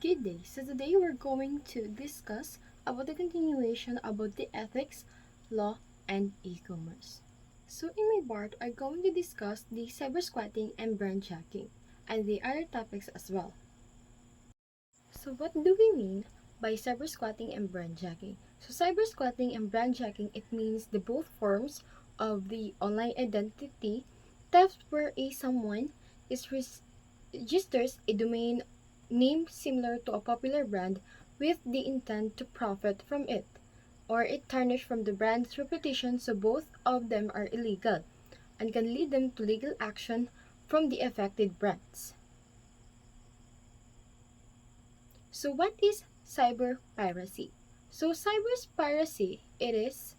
Good day. So today we're going to discuss about the continuation about the ethics, law, and e-commerce. So in my part, I'm going to discuss the cyber squatting and brand jacking, and the other topics as well. So what do we mean by cyber squatting and brand jacking? So cyber squatting and brand jacking, it means the both forms of the online identity theft where someone is registers a domain name similar to a popular brand with the intent to profit from it, or it tarnish from the brand's reputation, so both of them are illegal and can lead them to legal action from the affected brands. So what is cyber piracy? So cyber piracy, it is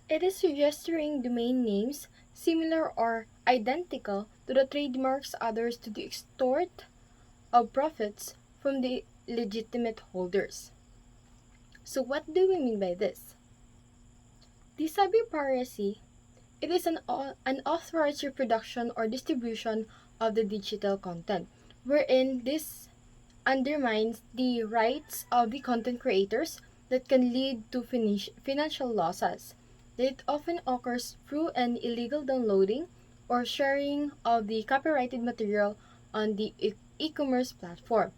registering domain names similar or identical to the trademarks others to the extort of profits from the legitimate holders. So what do we mean by this? The cyber piracy, it is an unauthorized reproduction or distribution of the digital content, wherein this undermines the rights of the content creators that can lead to financial losses. It often occurs through an illegal downloading or sharing of the copyrighted material on the e-commerce platform.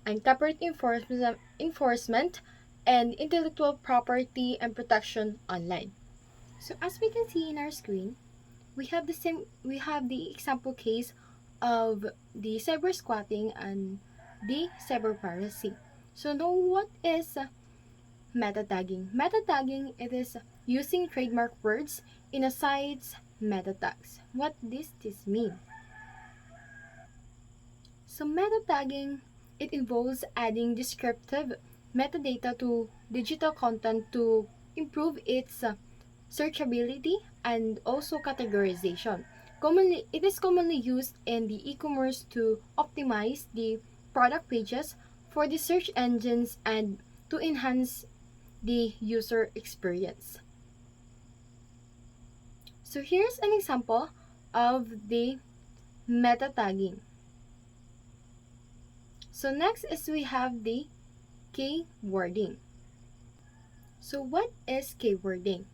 And copyright enforcement and intellectual property and protection online. So as we can see in our screen, we have the example case of the cyber squatting and the cyber piracy. So now what is meta tagging? Meta tagging, it is using trademark words in a site's meta tags. What does this mean? So meta tagging, it involves adding descriptive metadata to digital content to improve its searchability and also categorization. It is commonly used in the e-commerce to optimize the product pages for the search engines and to enhance the user experience. So here's an example of the meta tagging. So next is we have the keywording. So what is keywording?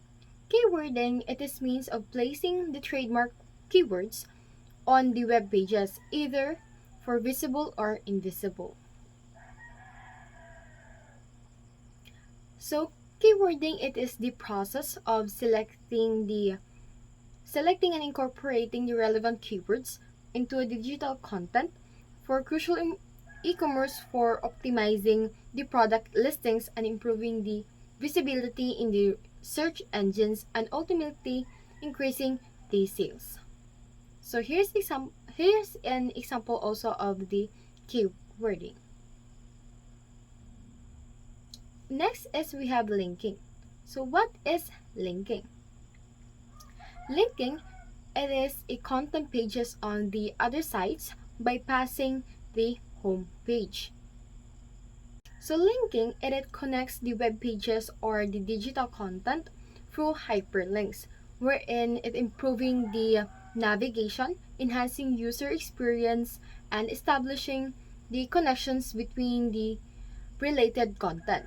Keywording, it is means of placing the trademark keywords on the web pages, either for visible or invisible. So keywording, it is the process of selecting and incorporating the relevant keywords into a digital content for crucial e-commerce for optimizing the product listings and improving the visibility in the search engines and ultimately increasing the sales. So here's an example also of the keywording. Next is we have linking. So what is linking? Linking, it is a content pages on the other sites bypassing the home page. So linking, it connects the web pages or the digital content through hyperlinks, wherein it improving the navigation, enhancing user experience, and establishing the connections between the related content.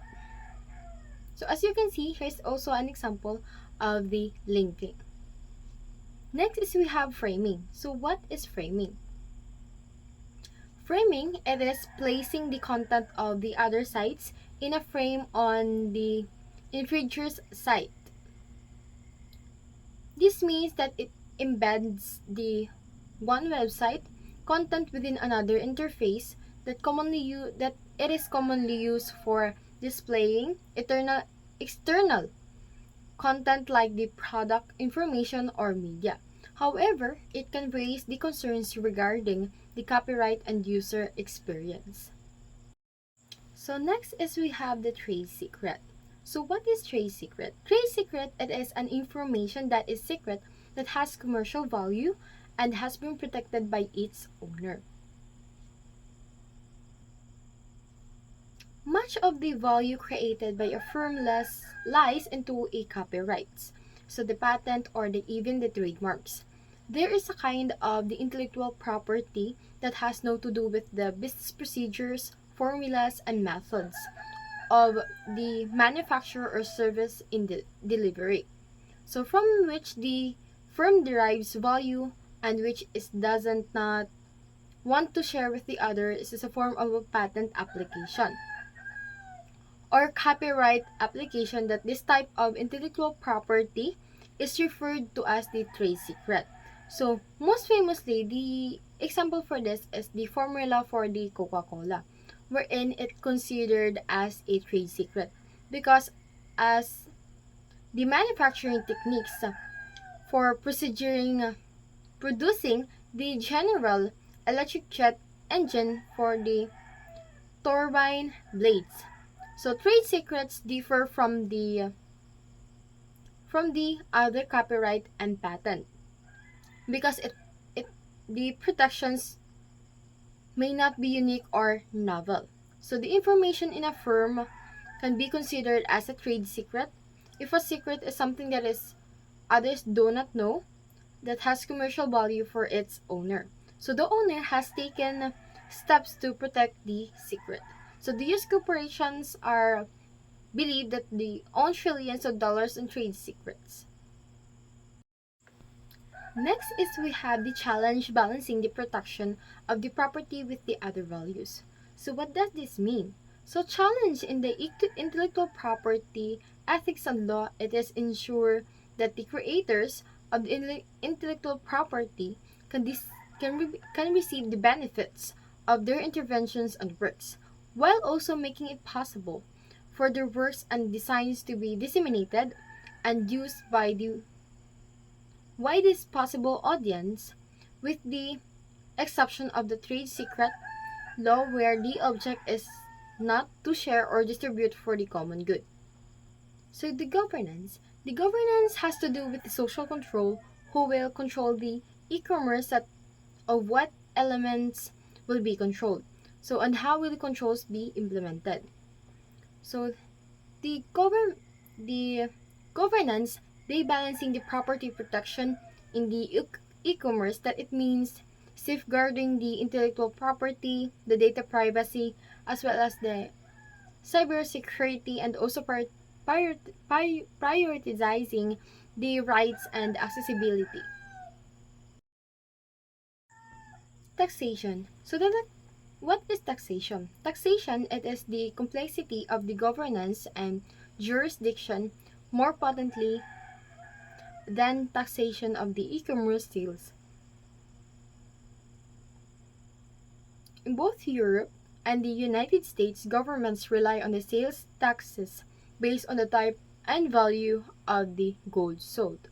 So as you can see, here's also an example of the linking. Next is we have framing. So what is framing? Framing, it is placing the content of the other sites in a frame on the infringer's site. This means that it embeds the one website content within another interface that it is commonly used for displaying external content like the product information or media. However, it can raise the concerns regarding the copyright and user experience. So next is we have the trade secret. So what is trade secret? Trade secret, it is an information that is secret that has commercial value and has been protected by its owner. Much of the value created by a firm lies into a copyrights, so the patent or even the trademarks. There is a kind of the intellectual property that has no to do with the business procedures formulas and methods of the manufacturer or service in the delivery. So from which the firm derives value and which is doesn't not want to share with the other is a form of a patent application or copyright application. That this type of intellectual property is referred to as the trade secret. So most famously, the example for this is the formula for the Coca-Cola, wherein it considered as a trade secret because as the manufacturing techniques for producing the General Electric jet engine for the turbine blades. So trade secrets differ from the other copyright and patent because it the protections may not be unique or novel. So the information in a firm can be considered as a trade secret if a secret is something that is others do not know that has commercial value for its owner. So the owner has taken steps to protect the secret. So the US corporations are believe that they own trillions of dollars in trade secrets. Next is we have the challenge balancing the protection of the property with the other values. So what does this mean? So challenge in the intellectual property ethics and law, it is ensure that the creators of the intellectual property can receive the benefits of their interventions and works, while also making it possible for their works and designs to be disseminated and used by the widest possible audience, with the exception of the trade secret law where the object is not to share or distribute for the common good. So the governance. The governance has to do with the social control who will control the e-commerce that of what elements will be controlled. So and how will the controls be implemented? So the the governance, they balancing the property protection in the e-commerce, that it means safeguarding the intellectual property, the data privacy, as well as the cybersecurity, and also prioritizing the rights and accessibility. Taxation. What is taxation? Taxation, it is the complexity of the governance and jurisdiction more potently than taxation of the e-commerce sales. In both Europe and the United States, governments rely on the sales taxes based on the type and value of the goods sold.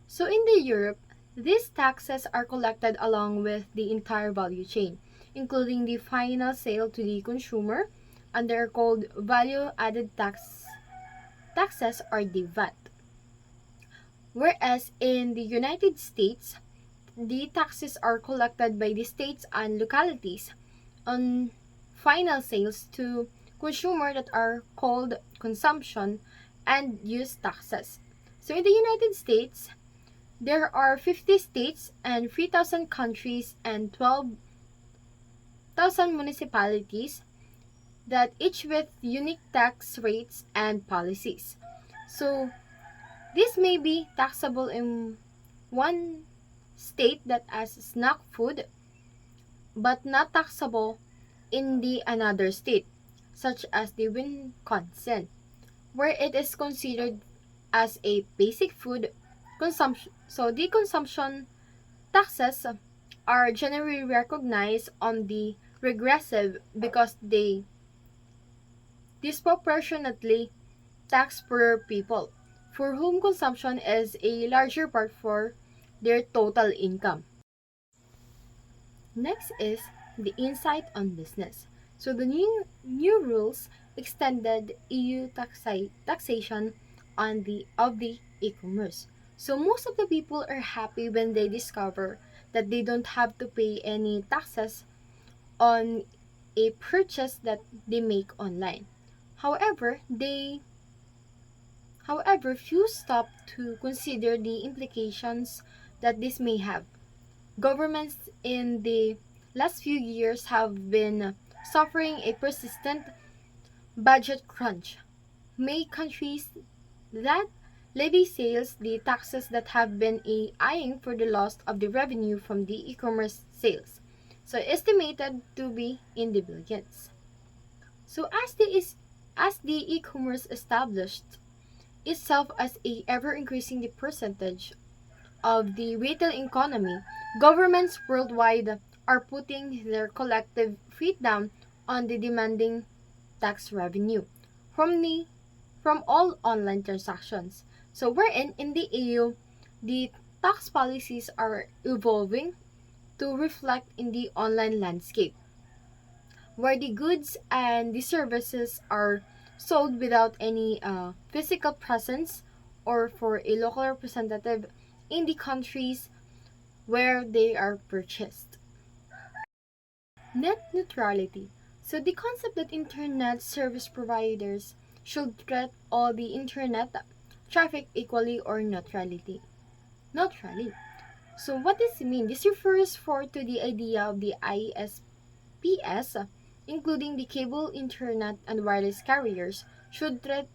So in the Europe, these taxes are collected along with the entire value chain, including the final sale to the consumer, and they're called taxes or the VAT. Whereas in the United States, the taxes are collected by the states and localities on final sales to consumer that are called consumption and use taxes. So in the United States, there are 50 states and 3,000 countries and 12,000 municipalities that each with unique tax rates and policies. So this may be taxable in one state that as snack food but not taxable in the another state, such as the Wisconsin, where it is considered as a basic food consumption. So the consumption taxes are generally recognized on the regressive because they disproportionately tax per people, for whom consumption is a larger part for their total income. Next is the insight on business. So the new rules extended EU taxation on the of the e-commerce. So most of the people are happy when they discover that they don't have to pay any taxes on a purchase that they make online. However, few stop to consider the implications that this may have. Governments in the last few years have been suffering a persistent budget crunch. May countries that levy sales the taxes that have been eyeing for the loss of the revenue from the e-commerce sales, so estimated to be in the billions. So as the e-commerce established itself as a ever increasing percentage of the retail economy, governments worldwide are putting their collective feet down on the demanding tax revenue from the from all online transactions. So wherein in the EU, the tax policies are evolving to reflect in the online landscape, where the goods and the services are sold without any physical presence or for a local representative in the countries where they are purchased. Net neutrality. So the concept that internet service providers should treat all the internet traffic equally or neutrality. Neutrally. So what does it mean? This refers to the idea of the ISPs, including the cable, internet, and wireless carriers, should treat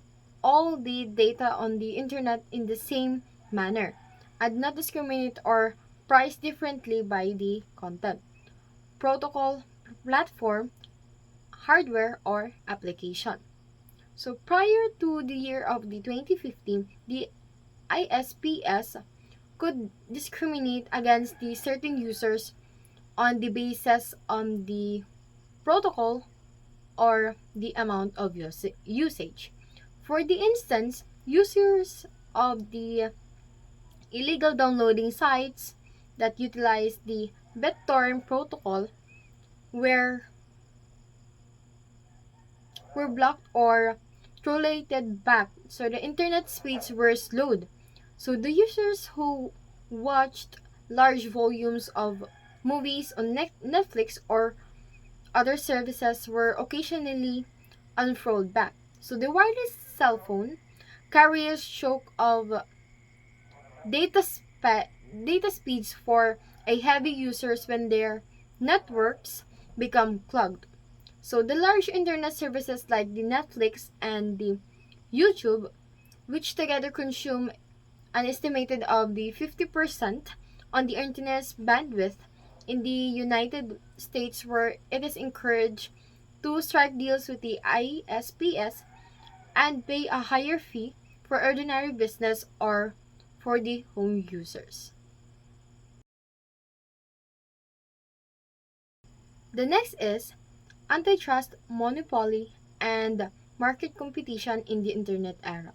all the data on the internet in the same manner and not discriminate or price differently by the content, protocol, platform, hardware, or application. So prior to the year of the 2015, the ISPs could discriminate against the certain users on the basis on the protocol or the amount of usage. For the instance, users of the illegal downloading sites that utilize the BitTorrent protocol were were blocked or tolerated back, so the internet speeds were slowed. So the users who watched large volumes of movies on Netflix or other services were occasionally unfurled back. So the wireless cell phone carriers choke of data, data speeds for a heavy users when their networks become clogged. So the large internet services like the Netflix and the YouTube, which together consume an estimated of the 50% on the internet's bandwidth in the United States, where it is encouraged to strike deals with the ISPs and pay a higher fee for ordinary business or for the home users. The next is antitrust, monopoly, and market competition in the internet era.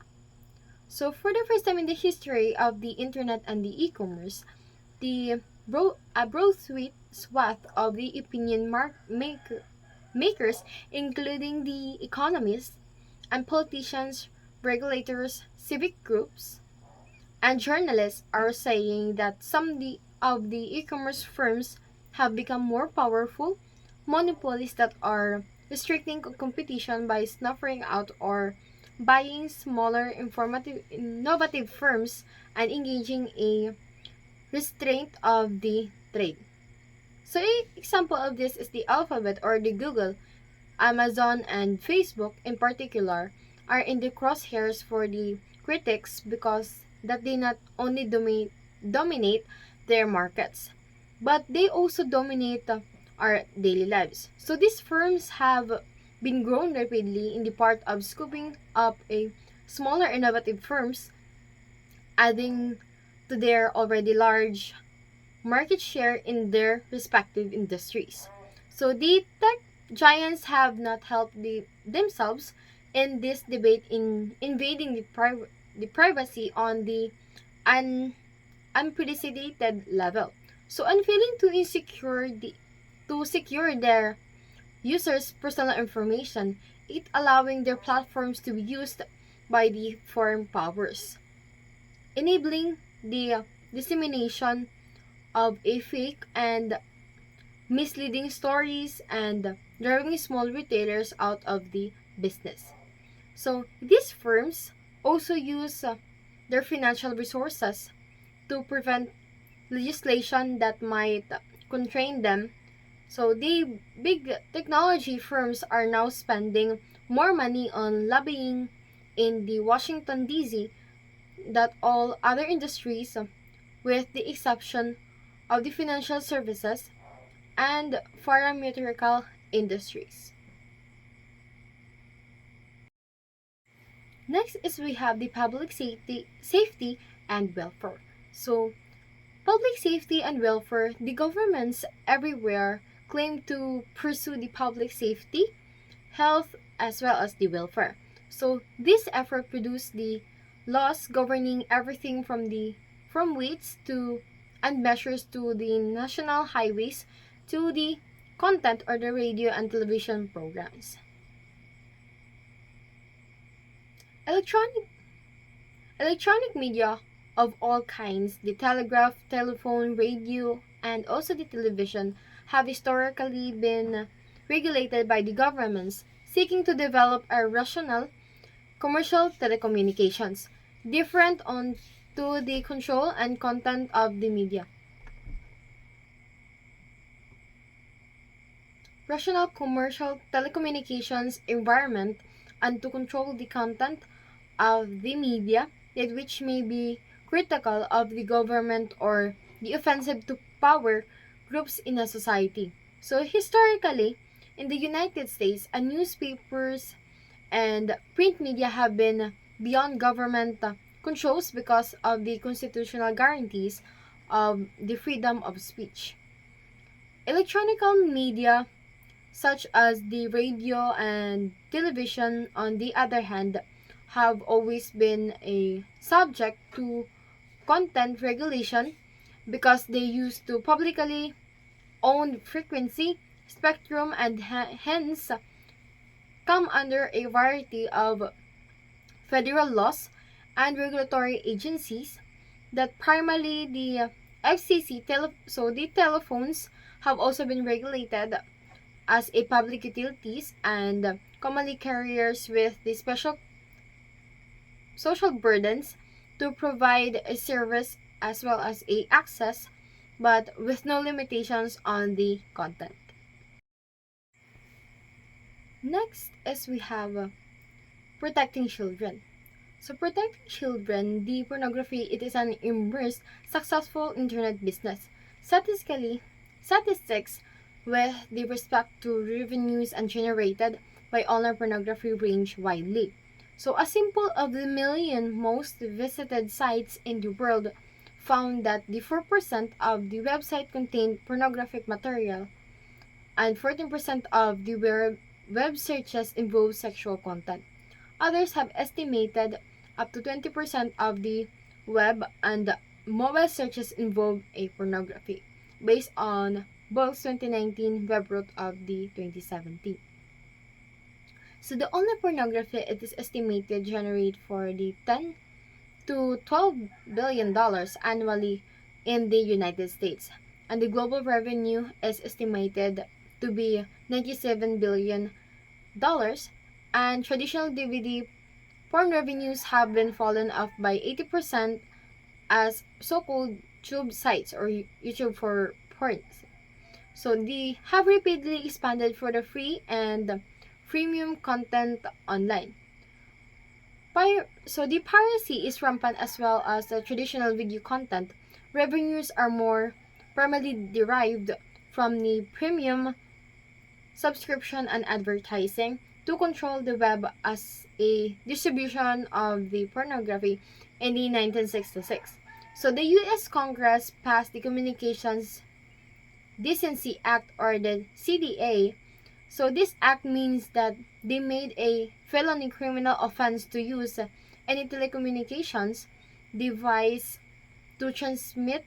So, for the first time in the history of the internet and the e-commerce, a broad swath of the opinion makers, including the economists and politicians, regulators, civic groups, and journalists, are saying that of the e-commerce firms have become more powerful monopolies that are restricting competition by snuffing out or buying smaller innovative firms and engaging a restraint of the trade. So an example of this is the Alphabet or the Google, Amazon, and Facebook in particular are in the crosshairs for the critics because that they not only dominate their markets, but they also dominate our daily lives. So these firms have been grown rapidly in the part of scooping up a smaller innovative firms, adding to their already large market share in their respective industries. So the tech giants have not helped themselves in this debate in invading the privacy on the un, unprecedented level. So unfailing to secure their users' personal information, it allowing their platforms to be used by the foreign powers, enabling the dissemination of a fake and misleading stories and driving small retailers out of the business. So these firms also use their financial resources to prevent legislation that might constrain them So the big technology firms are now spending more money on lobbying in the Washington DC than all other industries, with the exception of the financial services and pharmaceutical industries. Next is we have the public safety and welfare. So public safety and welfare, the governments everywhere claim to pursue the public safety, health, as well as the welfare. So this effort produced the laws governing everything from weights to and measures to the national highways to the content or the radio and television programs. Electronic Electronic media of all kinds, the telegraph, telephone, radio, and also the television, have historically been regulated by the governments seeking to develop a rational commercial telecommunications, different on to the control and content of the media. Rational commercial telecommunications environment and to control the content of the media, yet which may be critical of the government or the offensive to power groups in a society. So historically, in the United States, newspapers and print media have been beyond government controls because of the constitutional guarantees of the freedom of speech. Electronical media such as the radio and television, on the other hand, have always been a subject to content regulation because they used to publicly owned frequency, spectrum, and hence come under a variety of federal laws and regulatory agencies that primarily the FCC, so the telephones have also been regulated as a public utilities and commonly carriers with the special social burdens to provide a service as well as a access, but with no limitations on the content. Next is we have protecting children. So protecting children, the pornography, it is an immersed, successful internet business. Statistically, statistics with the respect to revenues and generated by online pornography range widely. So a sample of the million most visited sites in the world found that the 4% of the website contained pornographic material and 14% of the web searches involve sexual content. Others have estimated up to 20% of the web and mobile searches involve a pornography, based on Bulk's 2019 web route of the 2017. So the online pornography, it is estimated to generate for the 10 to 12 billion dollars annually in the United States, and the global revenue is estimated to be 97 billion dollars, and traditional DVD porn revenues have been fallen off by 80% as so-called tube sites or YouTube for porn. So they have rapidly expanded for the free and premium content online. So the piracy is rampant as well as the traditional video content. Revenues are more primarily derived from the premium subscription and advertising to control the web as a distribution of the pornography in the 1966. So the US Congress passed the Communications Decency Act or the CDA. So this act means that they made a felony criminal offense to use any telecommunications device to transmit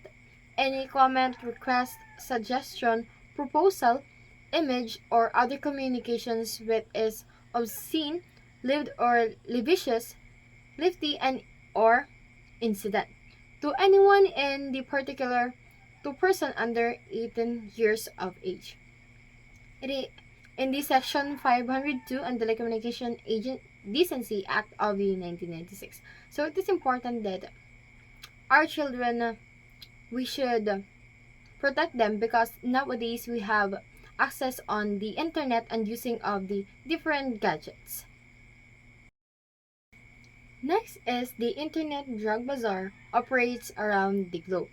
any comment, request, suggestion, proposal, image, or other communications which is obscene, lewd or lascivious, lifty and or incident to anyone in the particular to person under 18 years of age. In the Section 502 and Telecommunication Agent Decency Act of the 1996. So it is important that our children, we should protect them because nowadays we have access on the internet and using of the different gadgets. Next is the Internet Drug Bazaar operates around the globe.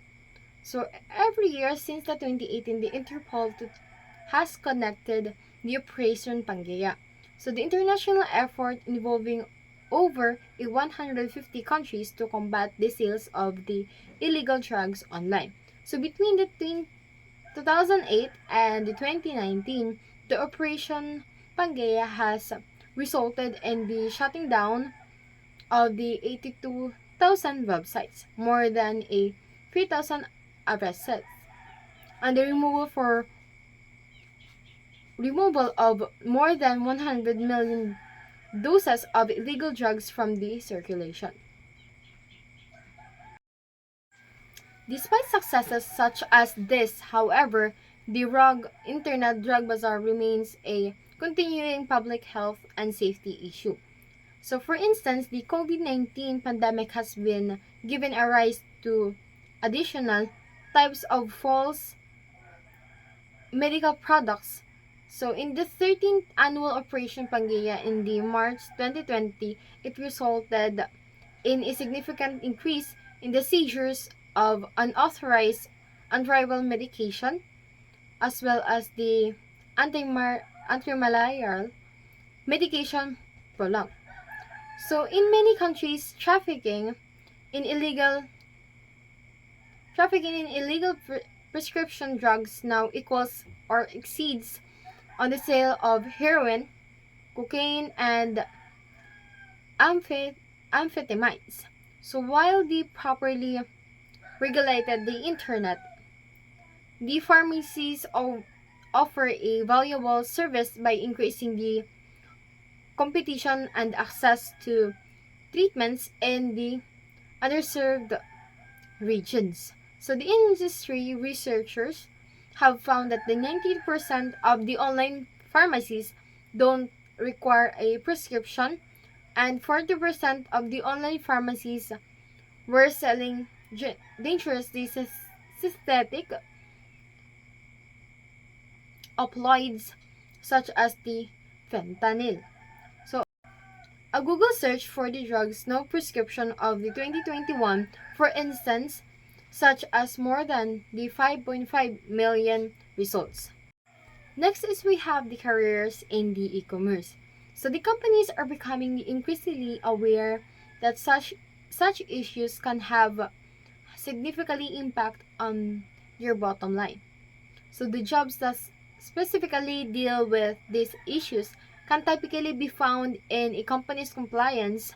So every year since the 2018, the Interpol has connected the Operation Pangaea. So the international effort involving over 150 countries to combat the sales of the illegal drugs online. So between the 2008 and the 2019, the Operation Pangaea has resulted in the shutting down of the 82,000 websites, more than 3,000 arrests, and the removal of more than 100 million doses of illegal drugs from the circulation. Despite successes such as this, however, the Internet Drug Bazaar remains a continuing public health and safety issue. So, for instance, the COVID-19 pandemic has been given a rise to additional types of false medical products. So, in the 13th annual Operation Pangaea in the March 2020, it resulted in a significant increase in the seizures of unauthorized unrivaled medication, as well as the antimalarial medication prolonged. So in many countries, trafficking in illegal prescription drugs now equals or exceeds on the sale of heroin, cocaine, and amphetamines. So while the properly regulated the internet, the pharmacies offer a valuable service by increasing the competition and access to treatments in the underserved regions. So the industry researchers have found that the 90% of the online pharmacies don't require a prescription, and 40% of the online pharmacies were selling dangerously synthetic opioids such as the fentanyl. So, a Google search for the drug's no prescription of the 2021, for instance, such as more than the 5.5 million results. Next is we have the careers in the e-commerce. So the companies are becoming increasingly aware that such issues can have significantly impact on your bottom line. So the jobs that specifically deal with these issues can typically be found in a company's compliance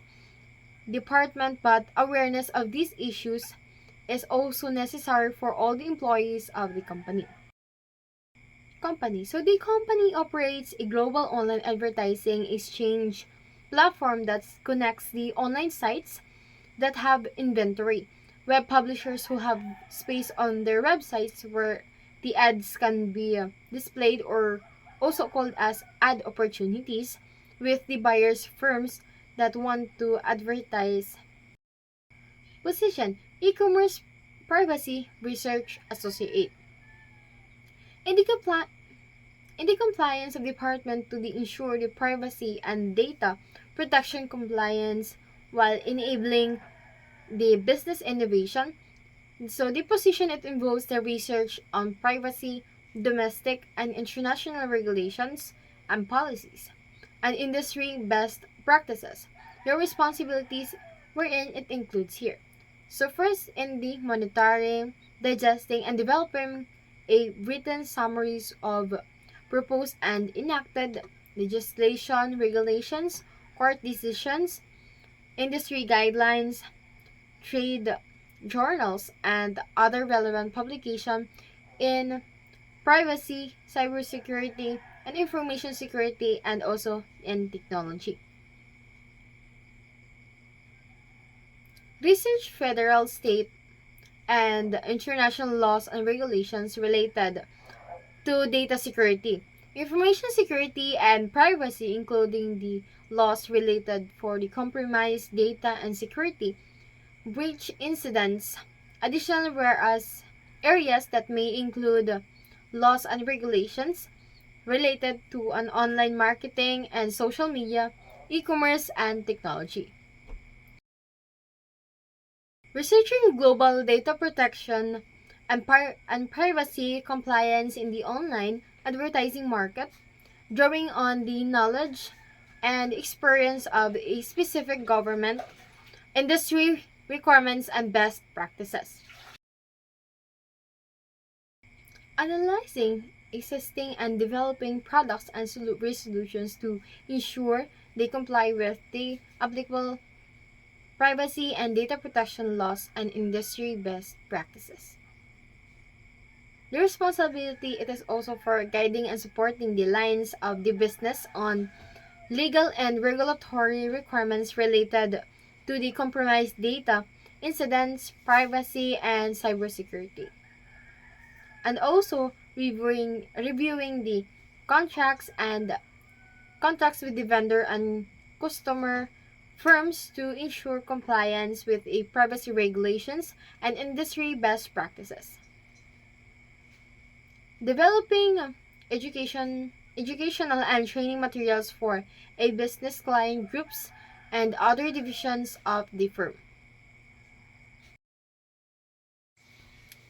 department, but awareness of these issues is also necessary for all the employees of the company. So the company operates a global online advertising exchange platform that connects the online sites that have inventory, web publishers who have space on their websites where the ads can be displayed, or also called as ad opportunities, with the buyers firms that want to advertise. Position: E-commerce Privacy Research Associate. In the, compliance of department to ensure the privacy and data protection compliance while enabling the business innovation. So the position, it involves the research on privacy, domestic and international regulations and policies, and industry best practices. Your responsibilities wherein it includes here. So first, in the monitoring, digesting, and developing a written summaries of proposed and enacted legislation, regulations, court decisions, industry guidelines, trade journals, and other relevant publications in privacy, cybersecurity, and information security, and also in technology. Research federal, state, and international laws and regulations related to data security, information security, and privacy, including the laws related for the compromised data and security breach incidents. Additional whereas areas that may include laws and regulations related to an online marketing and social media, e-commerce, and technology. Researching global data protection and privacy compliance in the online advertising market, drawing on the knowledge and experience of a specific government, industry requirements, and best practices. Analyzing existing and developing products and solutions to ensure they comply with the applicable privacy and data protection laws and industry best practices. The responsibility it is also for guiding and supporting the lines of the business on legal and regulatory requirements related to the compromised data, incidents, privacy, and cybersecurity. And also reviewing the contracts and contracts with the vendor and customer firms to ensure compliance with a privacy regulations and industry best practices. Developing educational and training materials for a business client groups and other divisions of the firm.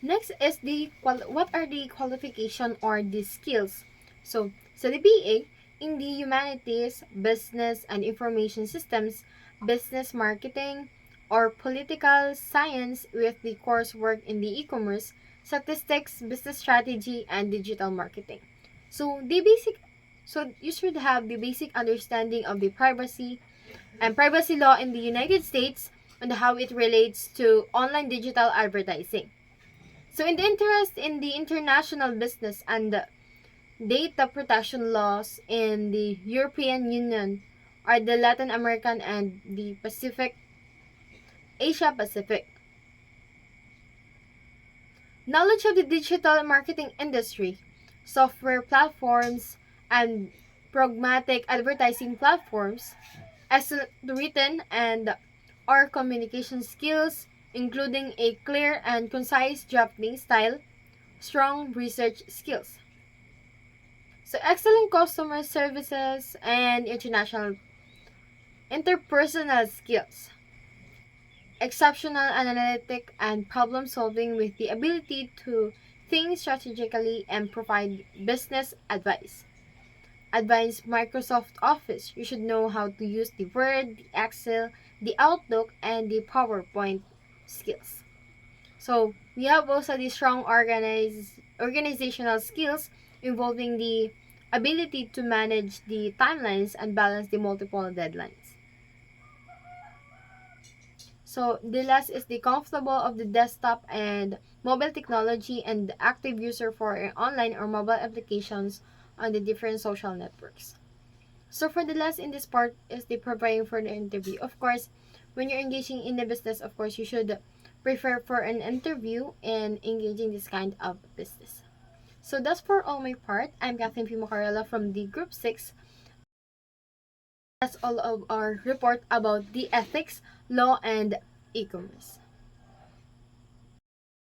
Next is what are the qualification or the skills. So the BA in the humanities, business and information systems, business marketing, or political science with the coursework in the e-commerce, statistics, business strategy, and digital marketing. So the basic so you should have the basic understanding of the privacy and privacy law in the United States and how it relates to online digital advertising. So, in the interest in the international business and the data protection laws in the European Union are the Latin American and the Asia Pacific. Knowledge of the digital marketing industry, software platforms, and programmatic advertising platforms, excellent written and or communication skills, including a clear and concise drafting style, strong research skills. So excellent customer services and international interpersonal skills. Exceptional analytic and problem solving with the ability to think strategically and provide business advice. Advanced Microsoft Office. You should know how to use the Word, the Excel, the Outlook, and the PowerPoint skills. So we have also the strong organizational skills involving the ability to manage the timelines and balance the multiple deadlines. So the last is the comfortable of the desktop and mobile technology and the active user for online or mobile applications on the different social networks. So for the last in this part is the preparing for the interview. Of course, when you're engaging in the business, of course, you should prefer for an interview and engaging this kind of business. So that's for all my part. I'm Kathleen P. Macarella from the Group 6. That's all of our report about the ethics, law, and e-commerce.